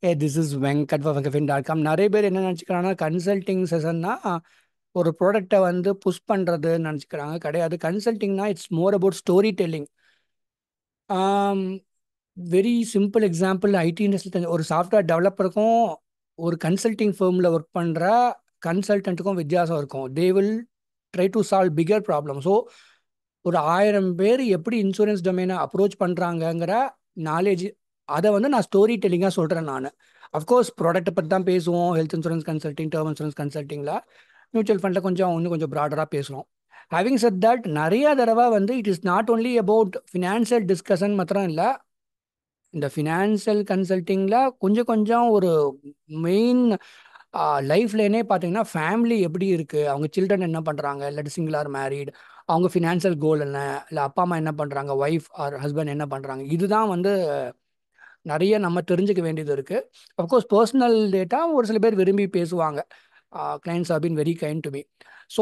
This is Venkat வெங்கஃபின்.com. நிறைய பேர் என்ன நினச்சிக்கிறாங்கன்னா கன்சல்டிங் செஷன்னா ஒரு ப்ராடக்டை வந்து புஷ் பண்ணுறதுன்னு நினச்சிக்கிறாங்க. கிடையாது. கன்சல்டிங்னா it's more about story telling. Very simple example, IT industry ஒரு சாஃப்ட்வேர் டெவலப்பருக்கும் ஒரு கன்சல்டிங் ஃபேர்மில் ஒர்க் பண்ணுற கன்சல்டன்ட்டுக்கும் வித்தியாசம் இருக்கும். They will try to solve bigger problem. So ஒரு 1000 பேர் எப்படி இன்சூரன்ஸ் டொமைனை அப்ரோச் பண்ணுறாங்கங்கிற நாலேஜ், அதை வந்து நான் ஸ்டோரி டெல்லிங்காக சொல்கிறேன். நான் அஃப்கோர்ஸ் ப்ராடக்ட்டை பற்றி தான் பேசுவோம். Health insurance consulting, term insurance கன்சல்டிங்கில், மியூச்சுவல் ஃபண்டில் இன்னும் கொஞ்சம் ப்ராடராக பேசுகிறோம். ஹேவிங் செட் தட், நிறைய தடவை வந்து it is not only about financial discussion மாத்திரம் இல்லை. இந்த ஃபினான்ஷியல் கன்சல்டிங்கில் கொஞ்சம் கொஞ்சம் ஒரு மெயின் லைஃப் லைனே பார்த்தீங்கன்னா ஃபேமிலி எப்படி இருக்குது, அவங்க சில்ட்ரன் என்ன பண்ணுறாங்க, இல்லாட்டி சிங்கிள் ஆர் மேரீட், அவங்க ஃபினான்ஷியல் கோல் என்ன, இல்லை அப்பா அம்மா என்ன பண்ணுறாங்க, ஒய்ஃப் ஆர் ஹஸ்பண்ட் என்ன பண்ணுறாங்க, இதுதான் வந்து நிறைய நம்ம தெரிஞ்சுக்க வேண்டியது இருக்குது. அஃப்கோர்ஸ் பர்சனல் டேட்டா ஒரு சில பேர் விரும்பி பேசுவாங்க. Clients have been very kind to me. So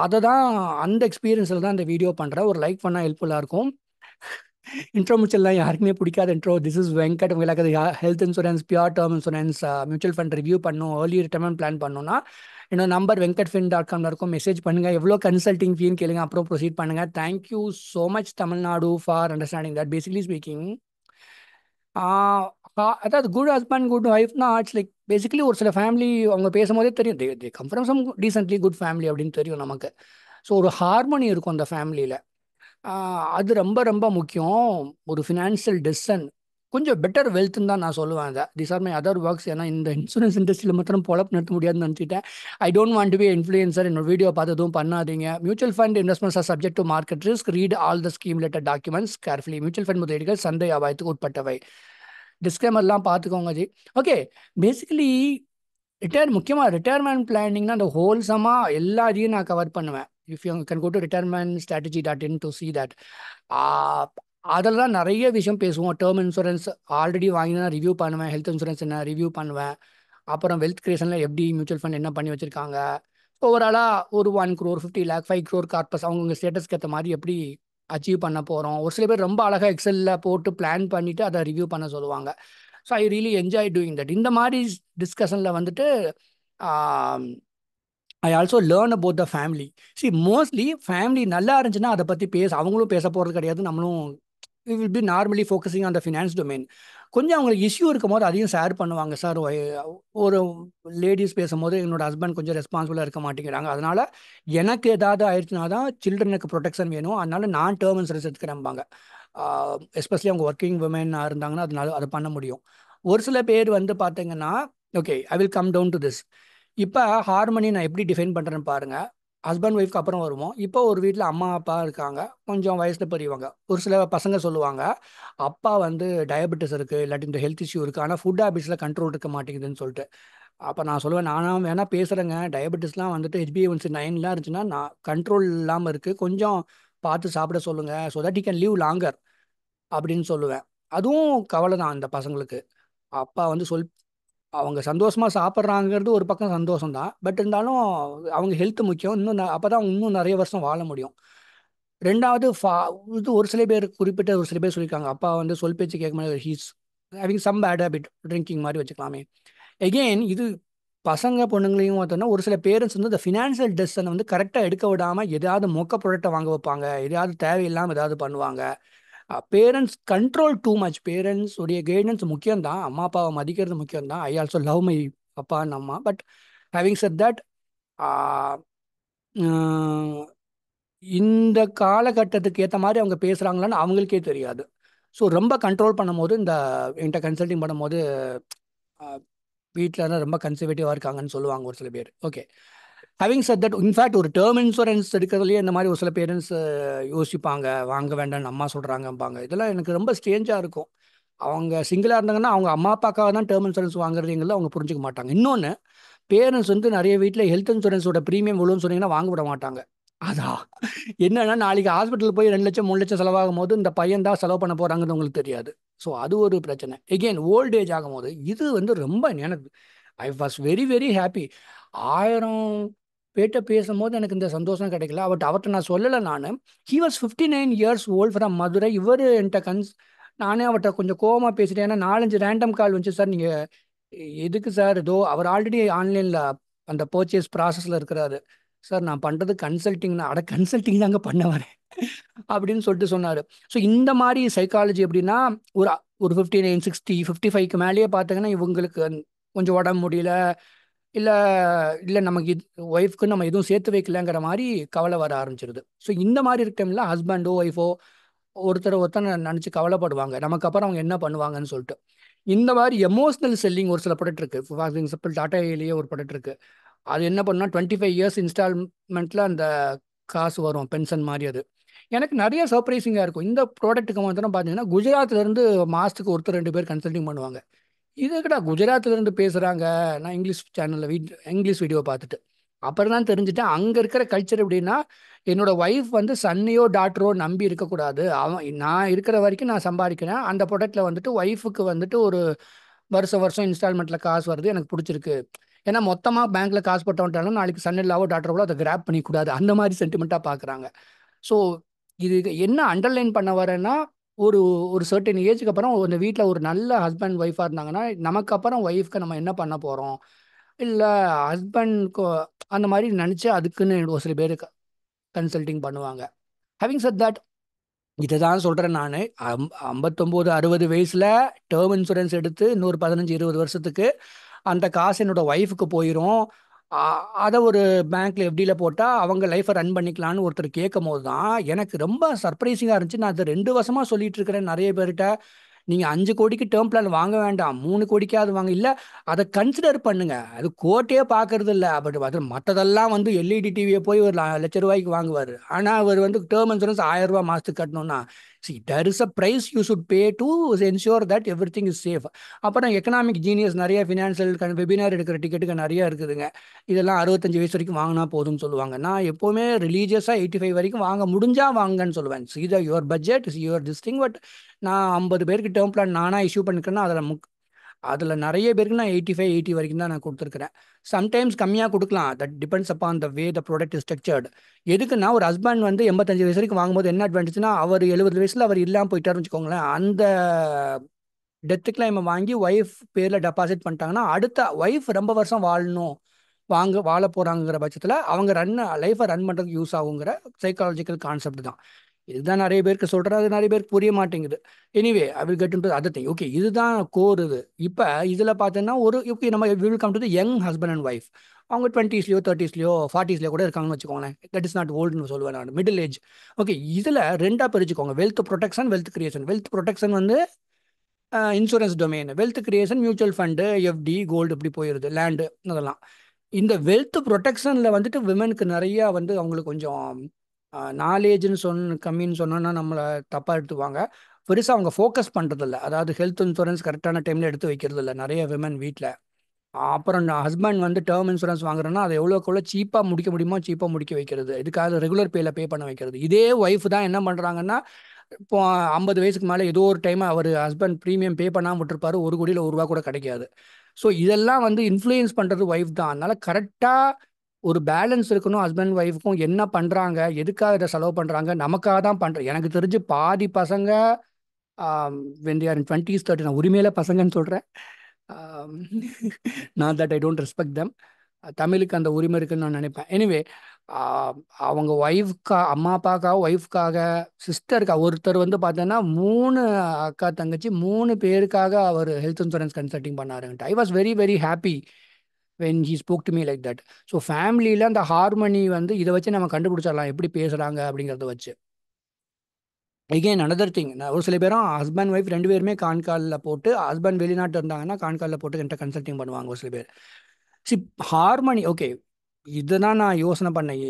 அதை தான், அந்த எக்ஸ்பீரியன்ஸில் தான் இந்த வீடியோ பண்ணுறேன். ஒரு லைக் பண்ணால் ஹெல்ப்ஃபுல்லாக இருக்கும். இன்ட்ரோ முடிச்சலாம் யாருக்குமே பிடிக்காத இன்ட்ரோ. This is Venkat. உங்களுக்கு health insurance, pure term insurance, mutual fund review பண்ணும், ஏர்லி ரிட்டர்மெண்ட் பிளான் பண்ணணும்னா என்னோட நம்பர் வெங்கட்ஃபின்.com இருக்கும். மெசேஜ் பண்ணுங்கள், எவ்வளோ கன்சல்டிங் ஃபீன்னு கேளுங்க, அப்புறம் ப்ரொசீட் பண்ணுங்கள். Thank you so much Tamil Nadu for understanding that. Basically speaking, அதாவது குட் ஹஸ்பண்ட் குட் ஒய்ஃப்னா இட்ஸ் லைக் பேசிக்கலி ஒரு சில ஃபேமிலி அவங்க பேசும்போதே தெரியும், they come from some decently good family அப்படின்னு தெரியும் நமக்கு. ஸோ ஒரு ஹார்மோனி இருக்கும் அந்த ஃபேமிலியில். அது ரொம்ப ரொம்ப முக்கியம். ஒரு ஃபினான்ஷியல் டெசிஷன் கொஞ்சம் பெட்டர் வெல்த்ன்னு தான் நான் சொல்லுவேன். அதை these are my other works. ஏன்னா இந்த இன்சூரன்ஸ் இண்டஸ்ட்ரியில் மாத்திரம் பொழப்பு நடத்த முடியாதுன்னு நினச்சிட்டேன். I don't want to be influencer. என்னோட வீடியோ பார்த்து எதுவும் பண்ணாதீங்க. Mutual fund investments are subject to market risk. Read all the scheme related documents carefully. மியூச்சுவல் ஃபண்ட் முதலீடுகள் சந்தை அபாயத்துக்கு உட்பட்டவை. டிஸ்க்ளைமர்லாம் பார்த்துக்கோங்க ஜி. ஓகே, பேசிக்கலி முக்கியமாக ரிட்டையர்மெண்ட் பிளானிங்னா அந்த ஹோல்சமாக எல்லா இதையும் நான் கவர் பண்ணுவேன். If you can go to retirement-strategy.in to see that. அதெல்லாம் நிறைய விஷயம் பேசுவோம். டேர்ம் இன்சூரன்ஸ் ஆல்ரெடி வாங்கினா ரிவ்யூ பண்ணுவேன், ஹெல்த் இன்சூரன்ஸ் என்ன ரிவ்யூ பண்ணுவேன், அப்புறம் வெல்த் கிரியேஷனில் எப்படி மியூச்சுவல் ஃபண்ட் என்ன பண்ணி வச்சுருக்காங்க, ஓவராலாக ஒரு 1 crore 50 lakh 5 crore கார்பஸ் அவங்க ஸ்டேட்டஸ்க்கு ஏற்ற மாதிரி எப்படி அச்சீவ் பண்ண போகிறோம். ஒரு சில பேர் ரொம்ப அழகாக எக்ஸலில் போட்டு பிளான் பண்ணிவிட்டு அதை ரிவ்யூ பண்ண சொல்லுவாங்க. So I really enjoy doing that. இந்த மாதிரி டிஸ்கஷனில் வந்துட்டு I also learn about the family. Mostly family நல்லா இருந்துச்சுன்னா அதை பற்றி அவங்களும் பேச போகிறது கிடையாது, நம்மளும் we will be normally focusing on the finance domain. கொஞ்சம் அவங்களுக்கு இஷ்யூ இருக்கும் போது அதையும் ஷேர் பண்ணுவாங்க. சார், ஒரு லேடிஸ் பேசும்போது என்னோட ஹஸ்பண்ட் கொஞ்சம் ரெஸ்பான்சிபிளாக இருக்க மாட்டேங்கிறாங்க, அதனால் எனக்கு ஏதாவது ஆயிடுச்சுனா தான் சில்ட்ரனுக்கு ப்ரொடெக்ஷன் வேணும், அதனால நான் டேர்ம் இன்சூரன்ஸ் எடுத்துக்கிறேன்பாங்க. எஸ்பெஷலி அவங்க ஒர்க்கிங் விமனாக இருந்தாங்கன்னா அதனால அதை பண்ண முடியும். ஒரு சில பேர் வந்து பார்த்தீங்கன்னா, okay I will come down to this. இப்போ ஹார்மனி நான் எப்படி டிஃபைன் பண்ணுறேன்னு பாருங்கள். ஹஸ்பண்ட் ஒய்ஃப்க்கு அப்புறம் வருவோம். இப்போ ஒரு வீட்டில் அம்மா அப்பா இருக்காங்க, கொஞ்சம் வயசில் பெரியவங்க. ஒரு சில பசங்க சொல்லுவாங்க, அப்பா வந்து டயபெட்டிஸ் இருக்குது, இல்லாட்டி இந்த ஹெல்த் இஷ்யூ இருக்குது, ஆனால் ஃபுட் ஹேபிட்ஸில் கண்ட்ரோல் இருக்க மாட்டேங்குதுன்னு சொல்லிட்டு. அப்போ நான் சொல்லுவேன், நானும் வேணால் பேசுகிறேங்க, டயபெட்டிஸ்லாம் வந்துட்டு HbA1c 9 இருந்துச்சுன்னா நான் கண்ட்ரோல் இல்லாமல் இருக்குது, கொஞ்சம் பார்த்து சாப்பிட சொல்லுங்கள், so that you can leave longer அப்படின்னு சொல்லுவேன். அதுவும் கவலை தான் அந்த பசங்களுக்கு. அப்பா வந்து அவங்க சந்தோஷமாக சாப்பிட்றாங்கிறது ஒரு பக்கம் சந்தோஷம் தான், பட் இருந்தாலும் அவங்க ஹெல்த் முக்கியம். இன்னும் அப்போ தான் இன்னும் நிறைய வருஷம் வாழ முடியும். ரெண்டாவது இது ஒரு சில பேர் குறிப்பிட்ட ஒரு சில பேர் சொல்லியிருக்காங்க, அப்பா வந்து சொல் பேச்சு கேட்க மாதிரி he's having some bad habit, drinking மாதிரி வச்சுக்கலாமே. எகெயின் இது பசங்க பொண்ணுங்களையும் பார்த்தோன்னா ஒரு சில பேரண்ட்ஸ் வந்து இந்த ஃபினான்ஷியல் டெசிஷனை வந்து கரெக்டாக எடுக்க விடாமல் எதாவது மொக்க ப்ராடக்டை வாங்க வைப்பாங்க, எதாவது தேவையில்லாமல் ஏதாவது பண்ணுவாங்க. Parents control too much. Parents உடைய கைடன்ஸ் முக்கியம்தான், அம்மா அப்பாவை மதிக்கிறது முக்கியம்தான். ஐ ஆல்சோ லவ் மை அப்பா அண்ட் அம்மா. பட் ஹேவிங் செட் தட், இந்த காலகட்டத்துக்கு ஏற்ற மாதிரி அவங்க பேசுகிறாங்களான்னு அவங்களுக்கே தெரியாது. ஸோ ரொம்ப கண்ட்ரோல் பண்ணும்போது இந்த என்கிட்ட கன்சல்டிங் பண்ணும்போது வீட்டில் ரொம்ப கன்சர்வேட்டிவாக இருக்காங்கன்னு சொல்லுவாங்க ஒரு சில பேர். Okay, having set that, in fact ஒரு டேர்ம் இன்சூரன்ஸ் எடுக்கிறதுலேயே இந்த மாதிரி ஒரு சில பேரண்ட்ஸ் யோசிப்பாங்க, வாங்க வேண்டாம்னு அம்மா சொல்கிறாங்கம்பாங்க. இதெல்லாம் எனக்கு ரொம்ப ஸ்ட்ரேஞ்சாக இருக்கும். அவங்க சிங்கிளாக இருந்தாங்கன்னா அவங்க அம்மா அப்பாக்காக தான் டேர்ம் இன்சூரன்ஸ் வாங்குறதுங்கிறது அவங்க புரிஞ்சுக்க மாட்டாங்க. இன்னொன்று, பேரண்ட்ஸ் வந்து நிறைய வீட்டில் ஹெல்த் இன்சூரன்ஸோட ப்ரீமியம் எவ்வளோன்னு சொன்னீங்கன்னா வாங்க விட மாட்டாங்க. அதான் என்னன்னா, நாளைக்கு ஹாஸ்பிட்டல் போய் 2 லட்சம் 3 லட்சம் செலவாகும் போது இந்த பையன் தான் செலவு பண்ண போகிறாங்கன்னு உங்களுக்கு தெரியாது. ஸோ அது ஒரு பிரச்சனை. எகெயின் ஓல்ட் ஏஜ் ஆகும்போது இது வந்து ரொம்ப எனக்கு ஐ வாஸ் வெரி வெரி ஹாப்பி. 1000 பேட்ட பேசும்போது எனக்கு இந்த சந்தோஷம் கிடைக்கல. அவர்கிட்ட நான் சொல்லலை. நான் he was 59 years old from Madurai. இவர் என்கிட்ட நானே அவர்கிட்ட கொஞ்சம் கோவமாக பேசிட்டேன். ஏன்னா 4-5 ரேண்டம் கால் வந்துச்சு, சார் நீங்கள் எதுக்கு சார்? ஏதோ அவர் ஆல்ரெடி ஆன்லைனில் அந்த பர்ச்சேஸ் ப்ராசஸில் இருக்கிறாரு. சார் நான் பண்ணுறது கன்சல்ட்டிங்னா, அட கன்சல்ட்டிங் தாங்க பண்ண வரேன் அப்படின்னு சொல்லிட்டு சொன்னார். ஸோ இந்த மாதிரி சைக்காலஜி எப்படின்னா, ஒரு ஒரு 59, 60, 55க்கு மேலேயே பார்த்தீங்கன்னா இவங்களுக்கு கொஞ்சம் உடம்பு முடியல, இல்லை இல்லை நமக்கு ஒய்ஃப்க்கு நம்ம எதுவும் சேர்த்து வைக்கலங்கிற மாதிரி கவலை வர ஆரம்பிச்சிருது. ஸோ இந்த மாதிரி இருக்க டைமில் ஹஸ்பண்டோ ஒய்ஃபோ ஒருத்தர் நினச்சி கவலைப்படுவாங்க, நமக்கு அப்புறம் அவங்க என்ன பண்ணுவாங்கன்னு சொல்லிட்டு. இந்த மாதிரி எமோஷனல் செல்லிங் ஒரு சில ப்ராடக்ட் இருக்கு. ஃபார் எக்ஸாம்பிள் டாடா ஏலியே ஒரு ப்ராடக்ட் இருக்கு. அது என்ன பண்ணா 25 இயர்ஸ் இன்ஸ்டால்மெண்ட்ல அந்த காசு வரும், பென்ஷன் மாதிரி. அது எனக்கு நிறைய சர்ப்ரைசிங்காக இருக்கும். இந்த ப்ராடக்ட்டுக்கு மாத்திரம் பார்த்தீங்கன்னா குஜராத்ல இருந்து மாசத்துக்கு ஒருத்தர் 2 பேர் கன்சல்டிங் பண்ணுவாங்க. இது எதுக்குடா குஜராத்ல இருந்து பேசுறாங்க? நான் இங்கிலீஷ் சேனல்ல இங்கிலீஷ் வீடியோ பார்த்துட்டு அப்புறம் தான் தெரிஞ்சுட்டேன் அங்க இருக்கிற கல்ச்சர் எப்படின்னா, என்னோட ஒய்ஃப் வந்து சன்னையோ டாட்டரோ நம்பி இருக்கக்கூடாது. அவன் நான் இருக்கிற வரைக்கும் நான் சம்பாதிக்கிறேன், அந்த ப்ராடக்ட்ல வந்துட்டு ஒய்ஃபுக்கு வந்துட்டு ஒரு வருஷம் வருஷம் இன்ஸ்டால்மெண்ட்ல காசு வருது, எனக்கு பிடிச்சிருக்கு. ஏன்னா மொத்தமா பேங்க்ல காசு போட்டு வந்துட்டாலும் நாளைக்கு சன் இல்லாவோ டாட்டரோ அதை கிராப் பண்ணிக்கூடாது, அந்த மாதிரி சென்டிமெண்ட்டாக பார்க்குறாங்க. ஸோ இது என்ன அண்டர்லைன் பண்ண வரேன்னா, ஒரு ஒரு சர்டன் ஏஜுக்கு அப்புறம் அந்த வீட்டில் ஒரு நல்ல ஹஸ்பண்ட் ஒய்ஃபாக இருந்தாங்கன்னா, நமக்கு அப்புறம் ஒய்ஃப்க்கு நம்ம என்ன பண்ண போகிறோம், இல்லை ஹஸ்பண்ட்க்கு அந்த மாதிரி நினச்சி அதுக்குன்னு ஒரு சில பேர் கன்சல்டிங் பண்ணுவாங்க. ஹேவிங் said that, இதை தான் சொல்கிறேன் நான். 59, 60 வயசில் டேர்ம் இன்சூரன்ஸ் எடுத்து இன்னொரு 15, 20 வருஷத்துக்கு அந்த காசு என்னோட ஒய்ஃபுக்கு போயிடும். அதை ஒரு பேங்க்ல எஃப்டியில் போட்டால் அவங்க லைஃப்பை ரன் பண்ணிக்கலான்னு ஒருத்தர் கேட்கும் போது தான் எனக்கு ரொம்ப சர்ப்ரைசிங்காக இருந்துச்சு. நான் அதை 2 வருஷமாக சொல்லிட்டு இருக்கிறேன் நிறைய பேர்கிட்ட. நீங்கள் 5 கோடிக்கு டேர்ம் பிளான் வாங்க வேண்டாம், 3 கோடிக்காவது வாங்க. இல்லை அதை கன்சிடர் பண்ணுங்க, அது கோர்ட்டே பார்க்கறது இல்லை. பட் அது மற்றதெல்லாம் வந்து எல்இடி டிவியை போய் ஒரு லட்ச ரூபாய்க்கு வாங்குவார். ஆனால் அவர் வந்து டேர்ம் இன்சூரன்ஸ் 1000 ரூபா மாதத்துக்கு கட்டணும்னா, see there is a price you should pay to ensure that everything is safe. அப்புறம் எக்கனாமிக் ஜீனியஸ் நிறைய ஃபினான்ஷியல் வெபினார் எடுக்கிற டிக்கெட்டுக்கு நிறைய இருக்குதுங்க. இதெல்லாம் 65 வயசு வரைக்கும் வாங்கினா போதும்னு சொல்லுவாங்க. நான் எப்போவுமே ரிலீஜியஸாக 85 வரைக்கும் வாங்க முடிஞ்சா வாங்கன்னு சொல்லுவேன். See that your budget your this thing. But நான் 50 பேருக்கு டேர்ம் பிளான் நானாக இஷ்யூ பண்ணிக்கிறேன்னா அதில் நிறைய பேருக்கு நான் 85, 80 வரைக்கும் தான் நான் கொடுத்துருக்கிறேன். சம்டைம்ஸ் கம்மியாக கொடுக்கலாம், that depends upon the way the product is structured. எதுக்குன்னா ஒரு ஹஸ்பண்ட் வந்து 85 வயசு வரைக்கும் வாங்கும்போது என்ன அட்வான்டேஜ்னா, அவர் 70 வயசில் அவர் இல்லாமல் போயிட்டாருன்னு வச்சுக்கோங்களேன், அந்த டெத்து கிளைமை வாங்கி ஒய்ஃப் பேரில் டெபாசிட் பண்ணிட்டாங்கன்னா அடுத்த ஒய்ஃப் ரொம்ப வருஷம் வாழணும், வாழ போகிறாங்கிற பட்சத்தில் அவங்க லைஃப்பை ரன் பண்ணுறதுக்கு யூஸ் ஆகுங்கிற சைக்காலஜிக்கல் கான்செப்ட் தான். இதுதான் நிறைய பேருக்கு சொல்கிறேன், அது நிறைய பேருக்கு புரிய மாட்டேங்குது. Anyway I will get into other thing. Okay, இதுதான் கோர். இப்போ இதில் பார்த்தீங்கன்னா ஓகே நம்ம will come to the young husband and wife. அவங்க 20ஸ்லையோ 30ஸ்லையோ 40ஸ்லையோ கூட இருக்காங்கன்னு வச்சுக்கோங்களேன். தட் இஸ் நாட் ஓல்டுன்னு சொல்லுவேன் நான், மிடில் ஏஜ். ஓகே, இதில் ரெண்டாக பிரிச்சுக்கோங்க: wealth protection, wealth creation. Wealth protection வந்து insurance domain, wealth creation mutual fund, FD, gold, இப்படி போயிடுது, லேண்டு, அதெல்லாம். இந்த வெல்த் ப்ரொடெக்ஷனில் வந்துட்டு விமனுக்கு நிறையா வந்து அவங்களுக்கு கொஞ்சம் நாலேஜ்னு கம்மின்னு சொன்னோன்னா நம்மளை தப்பாக எடுத்துவாங்க. பெருசாக அவங்க ஃபோக்கஸ் பண்ணுறதில்ல. அதாவது ஹெல்த் இன்சூரன்ஸ் கரெக்டான டைமில் எடுத்து வைக்கிறது இல்லை நிறைய விமன் வீட்டில். அப்புறம் ஹஸ்பண்ட் வந்து டேர்ம் இன்சூரன்ஸ் வாங்குறேன்னா அதை எவ்வளோக்கு எவ்வளோ சீப்பாக முடிக்க முடியுமோ சீப்பாக முடிக்க வைக்கிறது, இதுக்காக ரெகுலர் பேயில் பே பண்ண வைக்கிறது. இதே ஒய்ஃப் தான் என்ன பண்ணுறாங்கன்னா, இப்போ 50 வயசுக்கு மேலே ஏதோ ஒரு டைம் அவர் ஹஸ்பண்ட் ப்ரீமியம் பே பண்ணாமல் விட்டுருப்பாரு, 1 கோடியில் 1 ரூபா கூட கிடைக்காது. ஸோ இதெல்லாம் வந்து இன்ஃப்ளூயன்ஸ் பண்ணுறது ஒய்ஃப் தான். அதனால கரெக்டாக ஒரு பேலன்ஸ் இருக்கணும். ஹஸ்பண்ட் ஒய்ஃபுக்கும் என்ன பண்ணுறாங்க, எதுக்காக இதை செலவு பண்ணுறாங்க, நமக்காக தான் பண்ணுறேன். எனக்கு தெரிஞ்சு பாதி பசங்க when they are in 20s 30, நான் உரிமையில பசங்கன்னு சொல்கிறேன், not that I don't respect them. தமிழுக்கு அந்த உரிமை இருக்குன்னு நான் நினைப்பேன். எனிவே, அவங்க அம்மா அப்பாக்காக, ஒய்ஃப்காக, சிஸ்டருக்கா, ஒருத்தர் வந்து பார்த்தோன்னா 3 அக்கா தங்கச்சி 3 பேருக்காக அவர் ஹெல்த் இன்சூரன்ஸ் கன்சல்டிங் பண்ணாருன்ட்டு. I was very very happy when he spoke to me like that. So ஃபேமிலியில் அந்த ஹார்மனி வந்து இதை வச்சு நம்ம கண்டுபிடிச்சிடலாம் எப்படி பேசுகிறாங்க அப்படிங்கிறத வச்சு. எகெயின் அனதர் திங், ஒரு சில பேரும் ஹஸ்பண்ட் ஒய்ஃப் 2 பேருமே கான்காலில் போட்டு, ஹஸ்பண்ட் வெளிநாட்டு இருந்தாங்கன்னா கான்காலில் போட்டு என்கிட்ட கன்சல்டிங் பண்ணுவாங்க ஒரு சில பேர். சி, ஹார்மனி ஓகே, இதுதான் நான் யோசனை பண்ணேன்.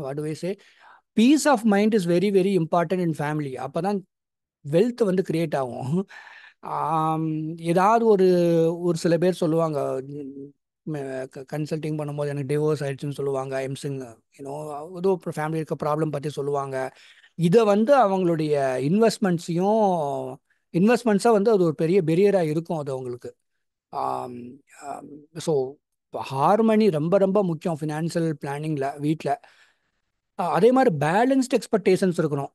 What do I say, peace of mind is very very important in family. அப்போ தான் வெல்த் வந்து கிரியேட் ஆகும். ஏதாவது ஒரு ஒரு சில பேர் சொல்லுவாங்க, கன்சல்டிங் பண்ணும்போது எனக்கு டிவோர்ஸ் ஆயிடுச்சுன்னு சொல்லுவாங்க, எம்சிங் யூனோ ஏதோ ஃபேமிலி இருக்க ப்ராப்ளம் பற்றி சொல்லுவாங்க. இதை வந்து அவங்களுடைய இன்வெஸ்ட்மெண்ட்ஸாக வந்து அது ஒரு பெரிய பெரியராக இருக்கும் அது அவங்களுக்கு. ஸோ ஹார்மனி ரொம்ப ரொம்ப முக்கியம் ஃபினான்ஷியல் பிளானிங்கில் வீட்டில். அதே மாதிரி பேலன்ஸ்ட் எக்ஸ்பெக்டேஷன்ஸ் இருக்கணும்.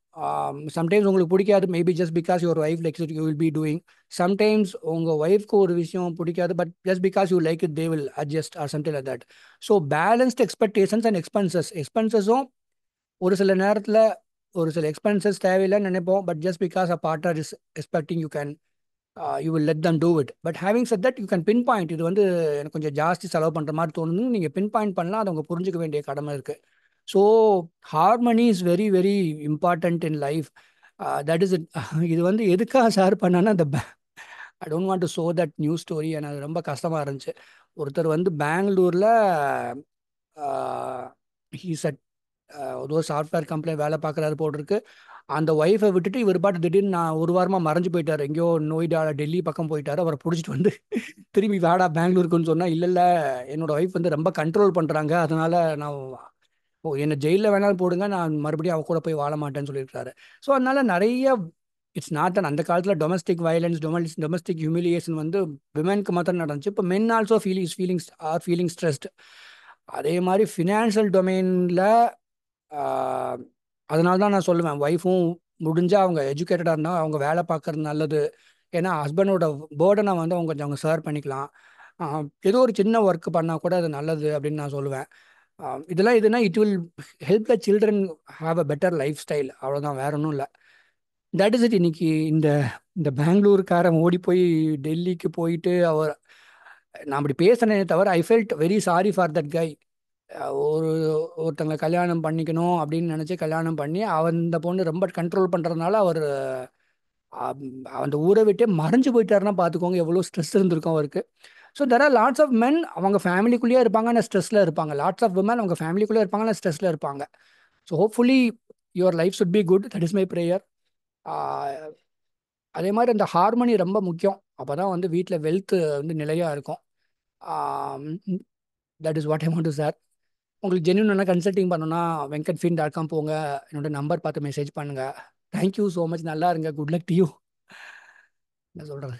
சம்டைம்ஸ் உங்களுக்கு பிடிக்காது, maybe just because your wife likes it you will be doing. Sometimes உங்கள் ஒய்ஃப்க்கு ஒரு விஷயம் பிடிக்காது, but just because you like it they will adjust or something like that. So balanced expectations and எக்ஸ்பென்சஸும் ஒரு சில நேரத்தில் ஒரு சில எக்ஸ்பென்சஸ் தேவையில்லைன்னு நினைப்போம், but just because a partner is expecting you can you will let them do it. But having set that you can pin point, இது வந்து எனக்கு கொஞ்சம் ஜாஸ்தி செலவு பண்ணுற மாதிரி தோணுதுன்னு நீங்கள் பின் பாயிண்ட் பண்ணலாம், அதை அவங்க புரிஞ்சுக்க வேண்டிய கடமை இருக்குது. So harmony is very very important in life. That is it. இது வந்து எதுக்காக ஷேர் பண்ணேன்னா, அந்த ஐ don't want to show that news story, எனக்கு அது ரொம்ப கஷ்டமாக இருந்துச்சு. ஒருத்தர் வந்து பெங்களூரில் ஹீ செட் ஏதோ சாஃப்ட்வேர் கம்பெனி வேலை பார்க்குறாரு போட்டிருக்கு. அந்த ஒய்ஃபை விட்டுட்டு இவர் பாட்டு திடீர்னு நான் ஒரு வாரமாக மறைஞ்சு போயிட்டார், எங்கேயோ நோய்டா டெல்லி பக்கம் போயிட்டார். அவரை பிடிச்சிட்டு வந்து திரும்பி வாடா பெங்களூருக்குன்னு சொன்னால், இல்லை இல்லை என்னோட ஒய்ஃப் வந்து ரொம்ப கண்ட்ரோல் பண்ணுறாங்க, அதனால நான் என்னை ஜெயிலில் வேணாலும் போடுங்க, நான் மறுபடியும் அவ கூட போய் வாழ மாட்டேன்னு சொல்லியிருக்காரு. ஸோ அதனால நிறைய இட்ஸ் நாட் அண்ட் அந்த காலத்தில் டொமஸ்டிக் வயலன்ஸ் டொமஸ்டிக் ஹியூமிலியேஷன் வந்து விமென்க்கு மாத்திரம் நடந்துச்சு. இப்போ மென் ஆல்சோ ஃபீலிங் ஸ்ட்ரெஸ்ட். அதே மாதிரி ஃபினான்ஷியல் டொமைனில் அதனால தான் நான் சொல்லுவேன், ஒய்ஃபும் முடிஞ்சால் அவங்க எஜுகேட்டடாக இருந்தால் அவங்க வேலை பார்க்குறது நல்லது. ஏன்னா ஹஸ்பண்டோட பேர்டனை வந்து அவங்க கொஞ்சம் அவங்க ஷேர் பண்ணிக்கலாம். ஏதோ ஒரு சின்ன ஒர்க் பண்ணால் கூட அது நல்லது அப்படின்னு நான் சொல்லுவேன். இதெல்லாம் எதுனா it will help the children have a better life style, அவ்வளோதான், வேற ஒன்றும் இல்லை. That is it. இன்னைக்கு இந்த இந்த பெங்களூருக்காரன் ஓடி போய் டெல்லிக்கு போயிட்டு அவர், நான் அப்படி பேசுனே தவிர I felt very sorry for that guy. ஒரு ஒருத்தங்களை கல்யாணம் பண்ணிக்கணும் அப்படின்னு நினச்சி கல்யாணம் பண்ணி அந்த பொண்ணு ரொம்ப கண்ட்ரோல் பண்ணுறதுனால அவர் அந்த ஊரை விட்டே மறைஞ்சு போயிட்டாருன்னா பார்த்துக்கோங்க எவ்வளோ ஸ்ட்ரெஸ் இருந்திருக்கும் அவருக்கு. So there are lots of men அவங்க ஃபேமிலிக்குள்ளேயே இருப்பாங்க, ஆனால் ஸ்ட்ரெஸ்ஸில் இருப்பாங்க. லாட்ஸ் ஆஃப் விமன் அவங்க ஃபேமிலிக்குள்ளே இருப்பாங்க, ஆனால் ஸ்ட்ரெஸ்ஸில் இருப்பாங்க. So hopefully your life should be good, that is my prayer. அதே மாதிரி அந்த ஹார்மனி ரொம்ப முக்கியம், அப்போ தான் வந்து வீட்டில் வெல்த் வந்து நிலையாக இருக்கும். That is what I want to sir. உங்களுக்கு ஜென்யூனாக கன்சல்ட்டிங் பண்ணணும்னா venkatfin.com போங்க, என்னோட நம்பர் பார்த்து மெசேஜ் பண்ணுங்கள். தேங்க்யூ ஸோ மச், நல்லா இருங்க, குட் லக் டு யூ. என்ன சொல்கிறது.